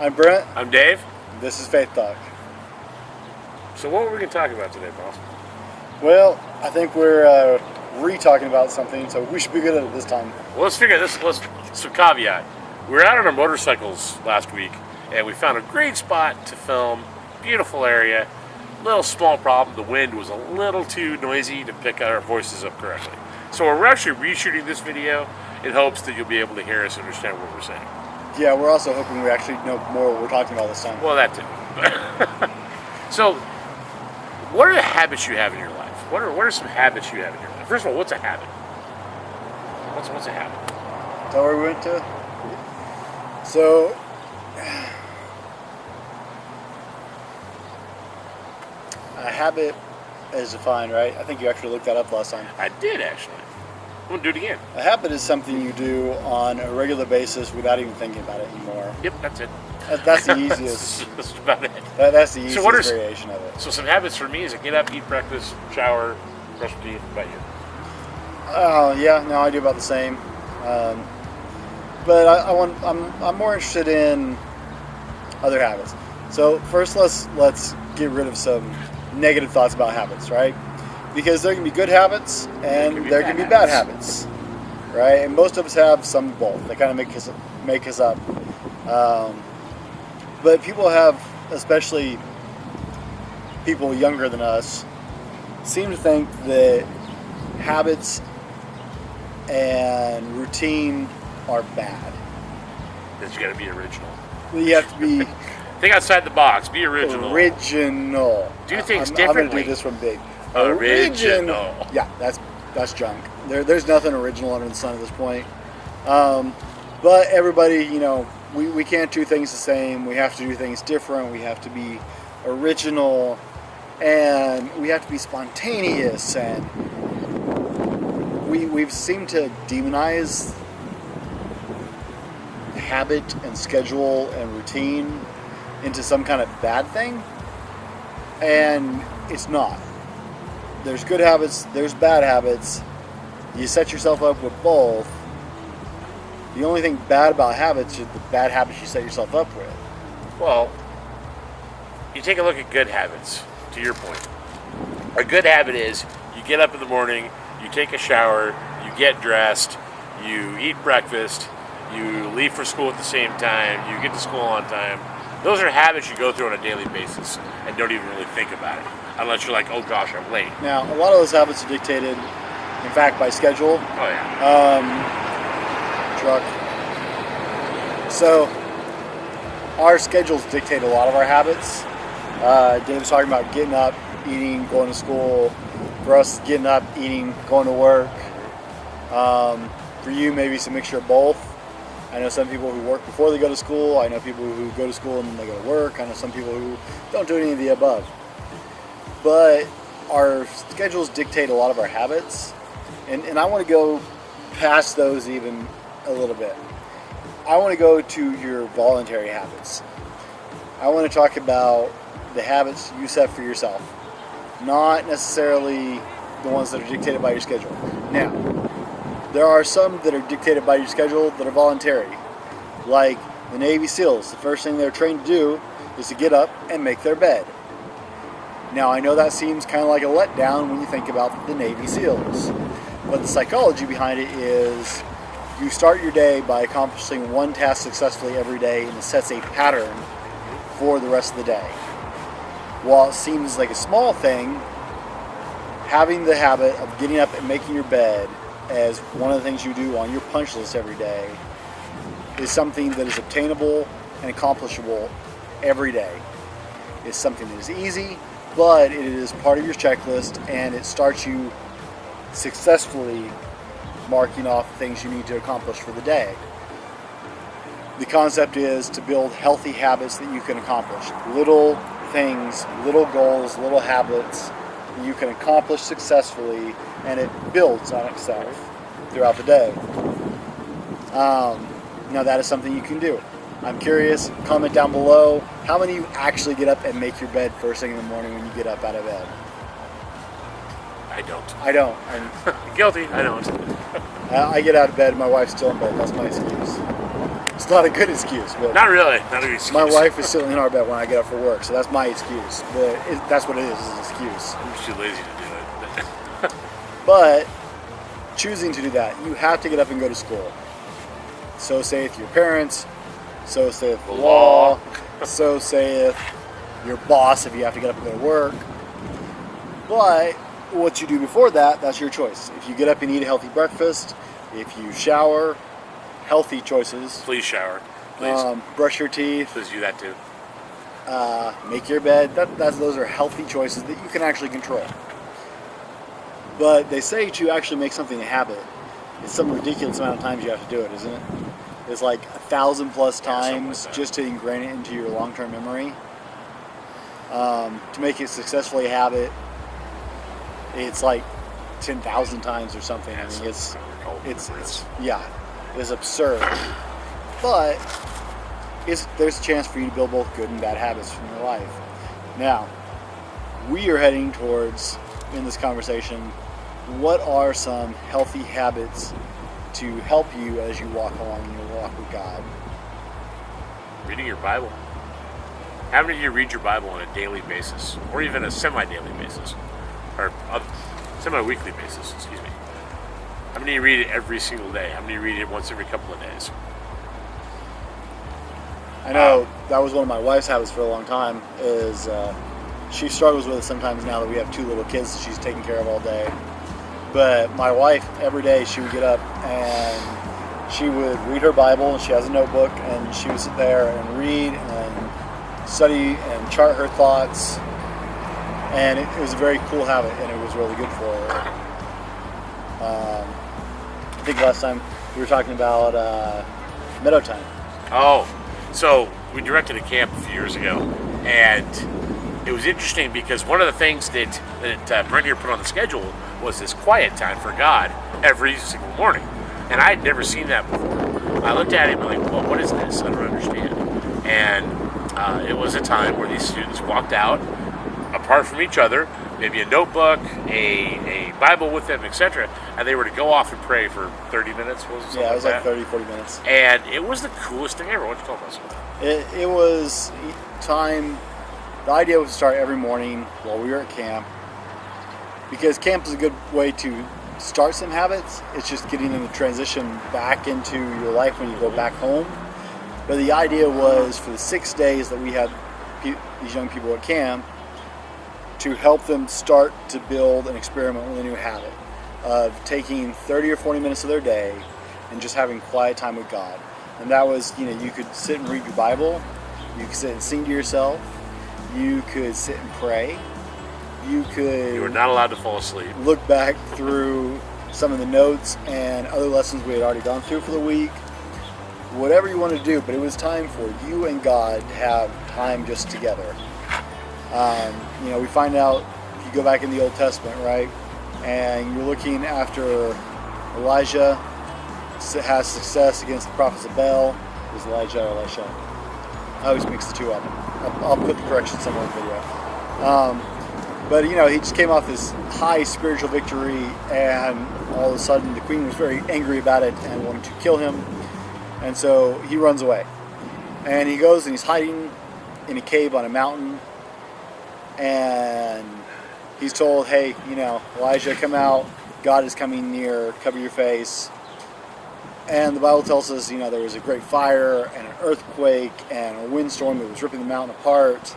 I'm Brent. I'm Dave. This is Faith Talk. So what were we going to talk about today, boss? Well, I think we're re-talking about something, so we should be good at it this time. Well, let's figure this. Some caveat. We were out on our motorcycles last week, and we found a great spot to film. Beautiful area. Little small problem. The wind was a little too noisy to pick our voices up correctly. So we're actually reshooting this video in hopes that you'll be able to hear us and understand what we're saying. Yeah, we're also hoping we actually know more what we're talking about this time. Well, that too. So, what are the habits you have in your life? What are some habits you have in your life? First of all, what's a habit? What's a habit? Is that where we went to? So, a habit is defined, right? I think you actually looked that up last time. I did, actually. I'm going to do it again. A habit is something you do on a regular basis without even thinking about it anymore. Yep, that's it. That's the easiest. That's about it. That's the easiest variation of it. So some habits for me is I get up, eat breakfast, shower, brush my teeth. What about you? Yeah, no, I do about the same. But I'm more interested in other habits. So first, let's get rid of some negative thoughts about habits, right? Because there can be good habits and there can be bad habits, right? And most of us have some of both. They kind of make us up. But people have, especially people younger than us, seem to think that habits and routine are bad. That you got to be original. You have to be think outside the box. Be original. Original. Do things differently. I'm going to do this one big. Original. Yeah, that's junk. There's nothing original under the sun at this point. But everybody, we can't do things the same. We have to do things different. We have to be original, and we have to be spontaneous. And we've seemed to demonize habit and schedule and routine into some kind of bad thing, and it's not. There's good habits, there's bad habits. You set yourself up with both. The only thing bad about habits is the bad habits you set yourself up with. Well, you take a look at good habits, to your point. A good habit is you get up in the morning, you take a shower, you get dressed, you eat breakfast, you leave for school at the same time, you get to school on time. Those are habits you go through on a daily basis and don't even really think about it. Unless you're like, oh gosh, I'm late. Now, a lot of those habits are dictated, in fact, by schedule. Oh yeah. Truck. So, our schedules dictate a lot of our habits. Dave was talking about getting up, eating, going to school. For us, getting up, eating, going to work. For you, maybe it's a mixture of both. I know some people who work before they go to school. I know people who go to school and then they go to work. I know some people who don't do any of the above. But our schedules dictate a lot of our habits. And I want to go past those even a little bit. I want to go to your voluntary habits. I want to talk about the habits you set for yourself, not necessarily the ones that are dictated by your schedule. Now, there are some that are dictated by your schedule that are voluntary. Like the Navy SEALs, the first thing they're trained to do is to get up and make their bed. Now, I know that seems kind of like a letdown when you think about the Navy SEALs. But the psychology behind it is you start your day by accomplishing one task successfully every day, and it sets a pattern for the rest of the day. While it seems like a small thing, having the habit of getting up and making your bed as one of the things you do on your punch list every day is something that is obtainable and accomplishable every day. It's something that is easy, but it is part of your checklist, and it starts you successfully marking off things you need to accomplish for the day. The concept is to build healthy habits that you can accomplish. Little things, little goals, little habits that you can accomplish successfully, and it builds on itself throughout the day. Now that is something you can do. I'm curious, comment down below, how many of you actually get up and make your bed first thing in the morning when you get up out of bed? I don't. I'm guilty. I don't. I get out of bed, my wife's still in bed. That's my excuse. It's not a good excuse, but Not really. Not a good excuse. my wife is still in our bed when I get up for work, so that's my excuse. But that's what it is an excuse. I'm too lazy to do it. But choosing to do that, you have to get up and go to school. So saith your parents, so saith the law, so saith your boss if you have to get up and go to work. But what you do before that, that's your choice. If you get up and eat a healthy breakfast, if you shower, healthy choices. Please shower. Please. Brush your teeth. Please do that too. Make your bed. Those are healthy choices that you can actually control. But they say to actually make something a habit, it's some ridiculous amount of times you have to do it, isn't it? It's like 1,000 plus times like just to ingrain it into your long-term memory. To make it successfully a habit, it's like 10,000 times or something. I mean, it's absurd. But there's a chance for you to build both good and bad habits in your life. Now, we are heading towards, in this conversation, what are some healthy habits to help you as you walk along in your walk with God? Reading your Bible. How many of you read your Bible on a daily basis, or even a semi-daily basis, or a semi-weekly basis? Excuse me. How many of you read it every single day? How many of you read it once every couple of days? I know that was one of my wife's habits for a long time. She struggles with it sometimes now that we have 2 little kids that she's taking care of all day. But my wife, every day, she would get up and she would read her Bible, and she has a notebook, and she would sit there and read and study and chart her thoughts. And it was a very cool habit, and it was really good for her. I think last time we were talking about Minnow Time. Oh, so we directed a camp a few years ago, and it was interesting because one of the things that Brendan put on the schedule was this quiet time for God every single morning. And I had never seen that before. I looked at him and like, well, what is this? I don't understand. And it was a time where these students walked out apart from each other, maybe a notebook, a Bible with them, etc. And they were to go off and pray for 30 minutes. Yeah, it was like 30, 40 minutes. And it was the coolest thing ever. Why don't you tell us about that? It was time. The idea was to start every morning while we were at camp, because camp is a good way to start some habits. It's just getting in the transition back into your life when you go back home. But the idea was for the 6 days that we had these young people at camp to help them start to build and experiment with a new habit of taking 30 or 40 minutes of their day and just having quiet time with God. And that was, you could sit and read your Bible, you could sit and sing to yourself, you could sit and pray, you were not allowed to fall asleep. Look back through some of the notes and other lessons we had already gone through for the week. Whatever you wanted to do, but it was time for you and God to have time just together. We find out, if you go back in the Old Testament, right, and you're looking after Elijah has success against the prophets of Baal. Is Elijah or Elisha? I always mix the two up. I'll put the correction somewhere in the video. But he just came off this high spiritual victory, and all of a sudden the queen was very angry about it and wanted to kill him. And so he runs away. And he goes and he's hiding in a cave on a mountain. And he's told, hey, Elijah, come out. God is coming near. Cover your face. And the Bible tells us, there was a great fire and an earthquake and a windstorm that was ripping the mountain apart.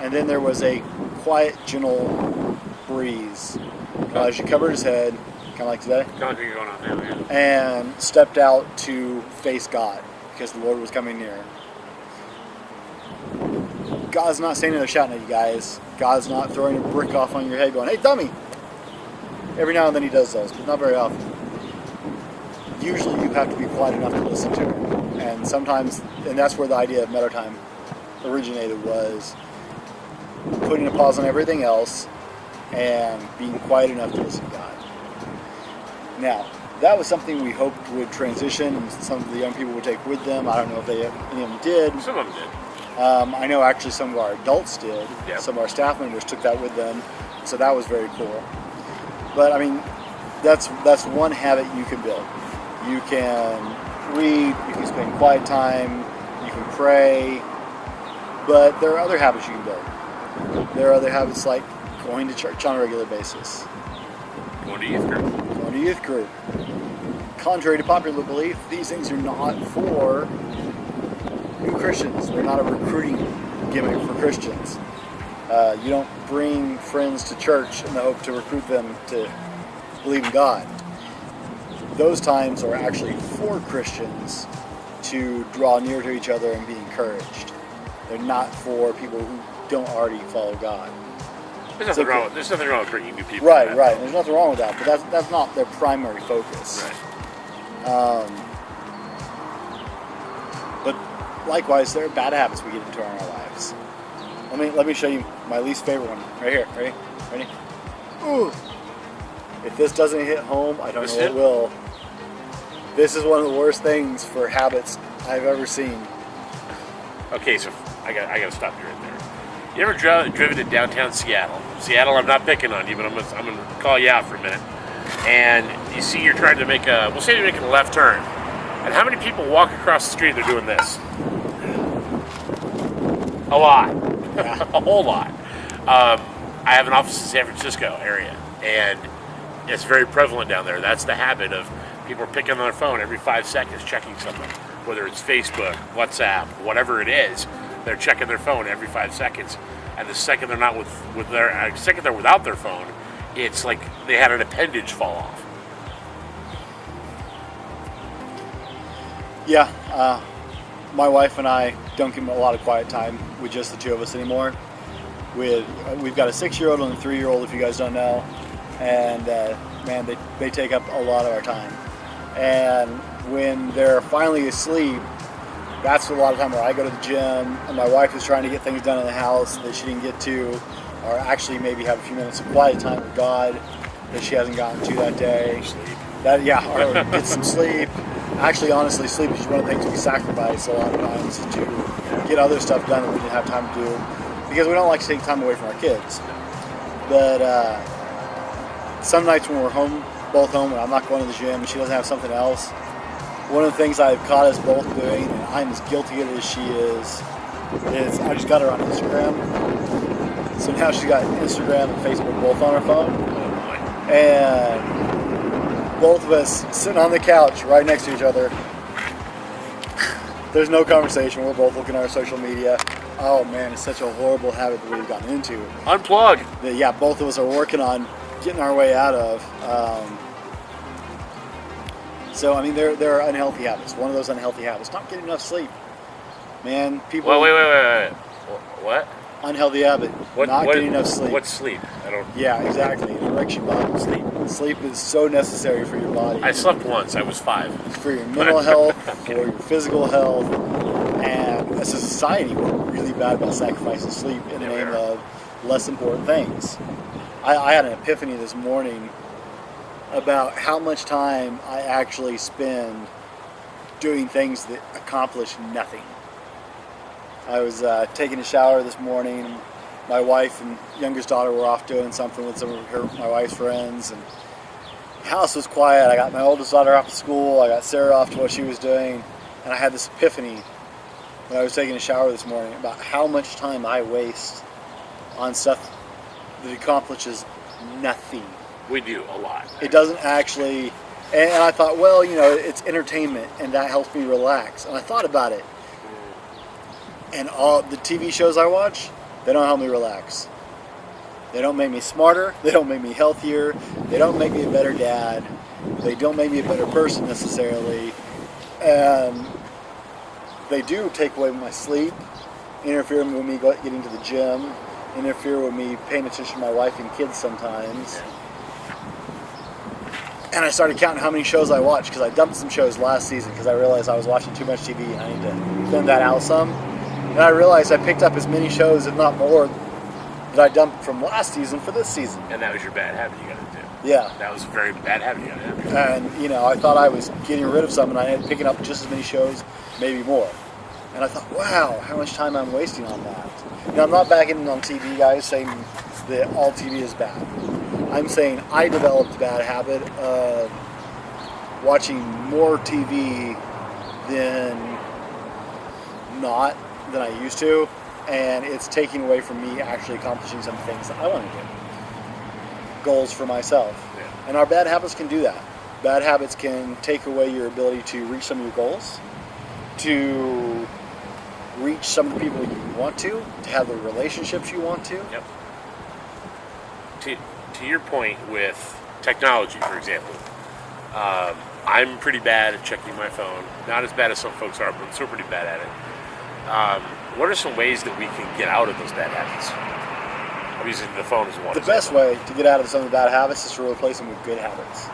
And then there was a quiet, gentle breeze. Elijah covered his head, kind of like today. Kind of like going on now, yeah. And stepped out to face God because the Lord was coming near. God's not standing there shouting at you guys. God's not throwing a brick off on your head going, hey, dummy! Every now and then he does those, but not very often. Usually you have to be quiet enough to listen to him. And sometimes, and that's where the idea of Minnow Time originated, was putting a pause on everything else and being quiet enough to listen to God. Now, that was something we hoped would transition, and some of the young people would take with them. I don't know if any of them did. Some of them did. I know actually some of our adults did. Yep. Some of our staff members took that with them, so that was very cool. But I mean, that's one habit you can build. You can read, you can spend quiet time, you can pray, but there are other habits you can build. There are other habits like going to church on a regular basis. Going to youth group. Going to youth group. Contrary to popular belief, these things are not for new Christians. They're not a recruiting gimmick for Christians. You don't bring friends to church in the hope to recruit them to believe in God. Those times are actually for Christians to draw near to each other and be encouraged. They're not for people who don't already follow God. There's nothing wrong with bringing new people. Right. There's nothing wrong with that, but that's not their primary focus. Right. But likewise, there are bad habits we get into in our lives. Let me show you my least favorite one right here. Ready? Ooh. If this doesn't hit home, I don't know what will. This is one of the worst things for habits I've ever seen. Okay, so I got to stop you right there. You ever driven to downtown Seattle? Seattle, I'm not picking on you, but I'm gonna call you out for a minute. And you see, you're trying to make we'll say you're making a left turn. And how many people walk across the street and they're doing this? A lot. Yeah. A whole lot. I have an office in San Francisco area, and it's very prevalent down there. That's the habit of people are picking on their phone every 5 seconds, checking something. Whether it's Facebook, WhatsApp, whatever it is, they're checking their phone every 5 seconds. And the second they're not second they're without their phone, it's like they had an appendage fall off. Yeah, my wife and I don't get a lot of quiet time with just the two of us anymore. We've got a 6-year-old and a 3-year-old, if you guys don't know, and man, they take up a lot of our time. And when they're finally asleep, that's a lot of time where I go to the gym and my wife is trying to get things done in the house that she didn't get to, or actually maybe have a few minutes of quiet time with God that she hasn't gotten to that day. Or get some sleep. Actually, honestly, sleep is one of the things we sacrifice a lot of times to get other stuff done that we didn't have time to do because we don't like to take time away from our kids. But some nights when we're both home, and I'm not going to the gym and she doesn't have something else, one of the things I've caught us both doing, and I'm as guilty of it as she is I just got her on Instagram. So now she's got Instagram and Facebook both on her phone. And both of us sitting on the couch right next to each other. There's no conversation. We're both looking at our social media. Oh man, it's such a horrible habit that we've gotten into. Unplug. That, both of us are working on getting our way out of. So, I mean, there are unhealthy habits. One of those unhealthy habits, not getting enough sleep. Man, people... Wait. What? Unhealthy habit, not getting enough sleep. What's sleep? I don't... Yeah, exactly. It erects your body. Sleep is so necessary for your body. I slept once. I was 5. For your mental health, for your physical health. And as a society, we're really bad about sacrificing sleep in the name of less important things. I had an epiphany this morning about how much time I actually spend doing things that accomplish nothing. I was taking a shower this morning. My wife and youngest daughter were off doing something with some of my wife's friends, and the house was quiet. I got my oldest daughter off to school. I got Sarah off to what she was doing, and I had this epiphany when I was taking a shower this morning about how much time I waste on stuff that accomplishes nothing. We do a lot. It doesn't actually, and I thought, well, it's entertainment, and that helps me relax. And I thought about it, and all the TV shows I watch, they don't help me relax. They don't make me smarter. They don't make me healthier. They don't make me a better dad. They don't make me a better person necessarily. And they do take away my sleep, interfere with me getting to the gym, interfere with me paying attention to my wife and kids sometimes. And I started counting how many shows I watched because I dumped some shows last season because I realized I was watching too much TV and I need to thin that out some. And I realized I picked up as many shows, if not more, that I dumped from last season for this season. And that was your bad habit you got to do. Yeah. That was a very bad habit you got to do. And, I thought I was getting rid of some and I ended up picking up just as many shows, maybe more. And I thought, wow, how much time I'm wasting on that. Now, I'm not backing on TV, guys, saying that all TV is bad. I'm saying I developed a bad habit of watching more TV than not than I used to, and it's taking away from me actually accomplishing some things that I want to do. Goals for myself. Yeah. And our bad habits can do that. Bad habits can take away your ability to reach some of your goals, to reach some of the people you want to have the relationships you want to. Yep. To your point with technology, for example, I'm pretty bad at checking my phone. Not as bad as some folks are, but I'm still pretty bad at it. What are some ways that we can get out of those bad habits? I'm using the phone as one. The best way to get out of some of the bad habits is to replace them with good habits.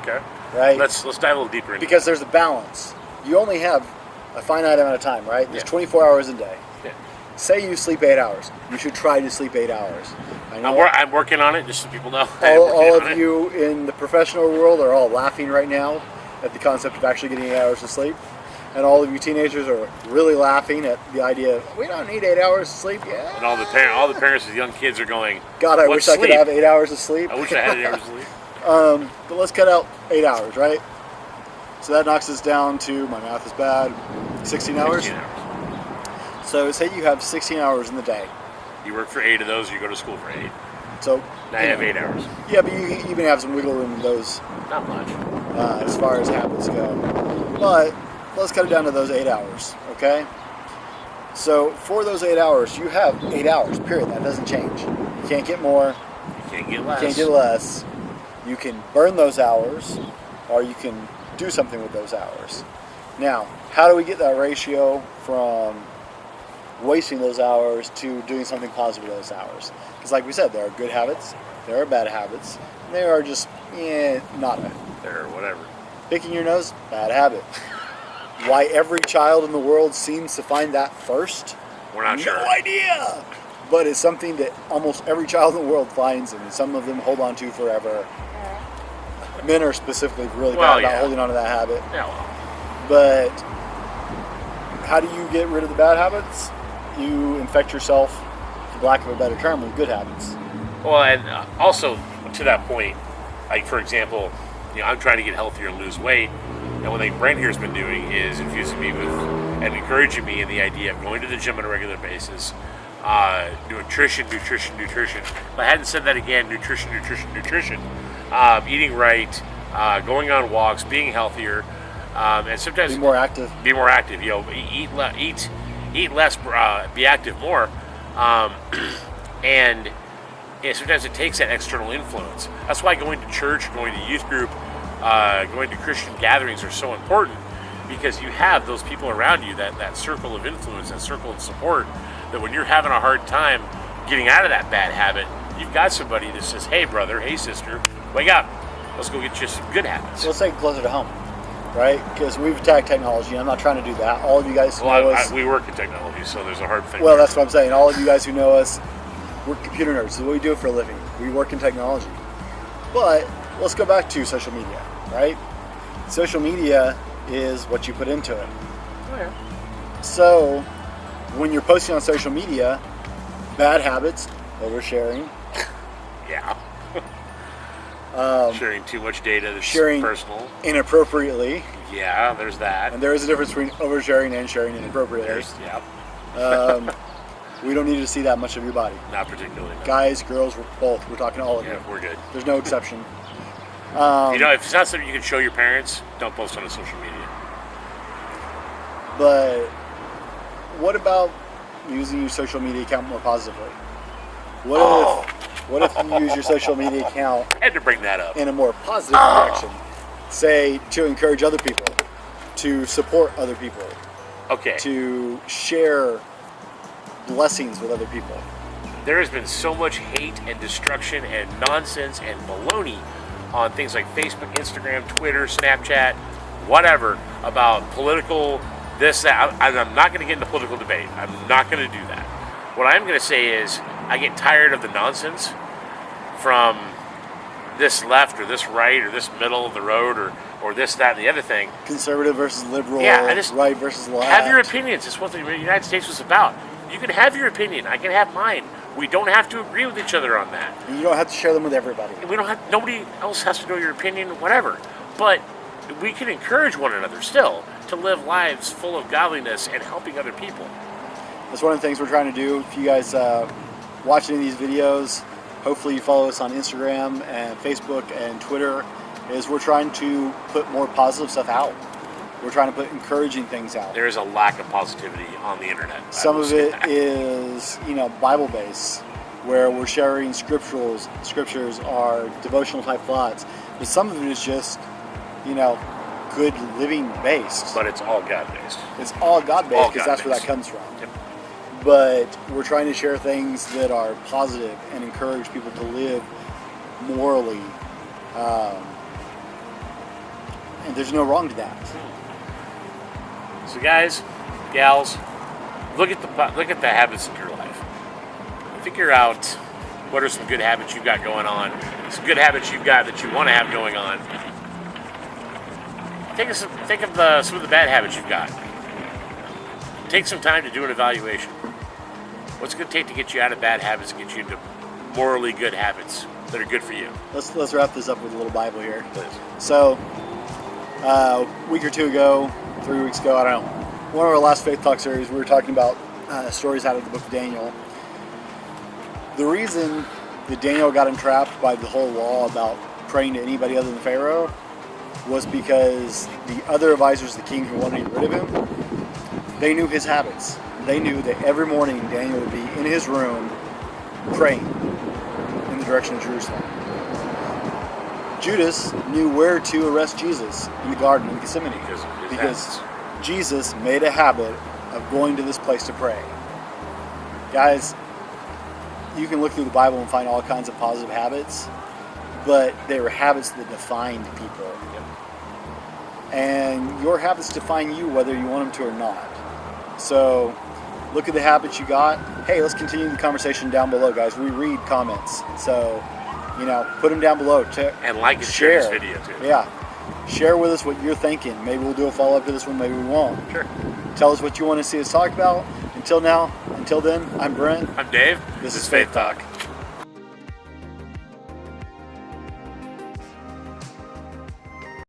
Okay. Right? Let's dive a little deeper into because there's a balance. You only have a finite amount of time, right? There's 24 hours a day. Yeah. Say you sleep 8 hours. You should try to sleep 8 hours. I know I'm working on it, just so people know. all of you in the professional world are all laughing right now at the concept of actually getting 8 hours of sleep. And all of you teenagers are really laughing at the idea of, we don't need 8 hours of sleep. Yeah. And all the parents with young kids are going, God, I wish I could have 8 hours of sleep. I wish I had 8 hours of sleep. But let's cut out 8 hours, right? So that knocks us down to, my math is bad, 16 hours? 16 hours. So say you have 16 hours in the day. You work for 8 of those, you go to school for 8. So now you have 8 hours. Yeah, but you even have some wiggle room in those. Not much. As far as habits go. But let's cut it down to those 8 hours, okay? So for those 8 hours, you have 8 hours, period. That doesn't change. You can't get more. You can't get less. You can't get less. You can burn those hours, or you can do something with those hours. Now, how do we get that ratio from wasting those hours to doing something positive with those hours? Because like we said, there are good habits, there are bad habits, and there are just, nada. There, whatever. Picking your nose, bad habit. Why every child in the world seems to find that first? We're not sure. No idea! But it's something that almost every child in the world finds, and some of them hold on to forever. Men are specifically really bad about holding on to that habit. Yeah, well. But how do you get rid of the bad habits? You infect yourself, for lack of a better term, with good habits. Well, and also to that point, like for example, I'm trying to get healthier and lose weight, and one thing Brent here's been doing is infusing me with and encouraging me in the idea of going to the gym on a regular basis, nutrition. If I hadn't said that again, nutrition. Eating right, going on walks, being healthier, and sometimes Be more active. Eat less, be active more, and sometimes it takes that external influence. That's why going to church, going to youth group, going to Christian gatherings are so important, because you have those people around you, that circle of influence, that circle of support, that when you're having a hard time getting out of that bad habit, you've got somebody that says, hey brother, hey sister, wake up, let's go get you some good habits. Let's take it closer to home, right? Because we've attacked technology. I'm not trying to do that. All of you guys who know us... we work in technology, so there's a hard thing. Well, that's what I'm saying. All of you guys who know us, we're computer nerds. This is what we do for a living. We work in technology. But let's go back to social media, right? Social media is what you put into it. Oh, yeah. So when you're posting on social media, bad habits, oversharing. Yeah. Sharing too much data that's sharing personal. Inappropriately. Yeah, there's that. And there is a difference between oversharing and sharing inappropriately. We don't need to see that much of your body. Not particularly. No. Guys, girls, both. We're talking to all of you. Yeah, we're good. There's no exception. If it's not something you can show your parents, don't post on a social media. But what about using your social media account more positively? What if you use your social media account I had to bring that up in a more positive direction? Say, to encourage other people, to support other people, Okay. to share blessings with other people. There has been so much hate and destruction and nonsense and baloney on things like Facebook, Instagram, Twitter, Snapchat, whatever, about political this, that. I'm not going to get into political debate. I'm not going to do that. What I'm going to say is I get tired of the nonsense from this left or this right or this middle of the road or this, that, and the other thing. Conservative versus liberal, right versus left. Have your opinions. It's what the United States was about. You can have your opinion. I can have mine. We don't have to agree with each other on that. You don't have to share them with everybody. Nobody else has to know your opinion, whatever. But we can encourage one another still. to live lives full of godliness and helping other people. That's one of the things we're trying to do. If you guys watch any of these videos, hopefully you follow us on Instagram and Facebook and Twitter, is we're trying to put more positive stuff out. We're trying to put encouraging things out. There is a lack of positivity on the internet. Some of it is, Bible-based, where we're sharing scriptures or devotional type thoughts. But some of it is just, good living based. But it's all God-based. It's all God-based because that's where that comes from. Yep. But we're trying to share things that are positive and encourage people to live morally. And there's no wrong to that. So guys, gals, look at the habits in your life. Figure out what are some good habits you've got going on. Some good habits you've got that you want to have going on. Think of some of the bad habits you've got. Take some time to do an evaluation. What's it going to take to get you out of bad habits and get you into morally good habits that are good for you? Let's wrap this up with a little Bible here. Please. So, a week or two ago, 3 weeks ago, I don't know, one of our last Faith Talk series, we were talking about stories out of the book of Daniel. The reason that Daniel got entrapped by the whole law about praying to anybody other than Pharaoh was because the other advisors of the king who wanted to get rid of him, they knew his habits. They knew that every morning Daniel would be in his room praying in the direction of Jerusalem. Judas knew where to arrest Jesus in the garden in Gethsemane because Jesus made a habit of going to this place to pray. Guys, you can look through the Bible and find all kinds of positive habits, but they were habits that defined people. Yep. And your habits define you whether you want them to or not. So look at the habits you got. Hey, let's continue the conversation down below, guys. We read comments. So, put them down below. And like and share this video too. Yeah. Share with us what you're thinking. Maybe we'll do a follow-up to this one. Maybe we won't. Sure. Tell us what you want to see us talk about. Until then, I'm Brent. I'm Dave. This is Faith Talk.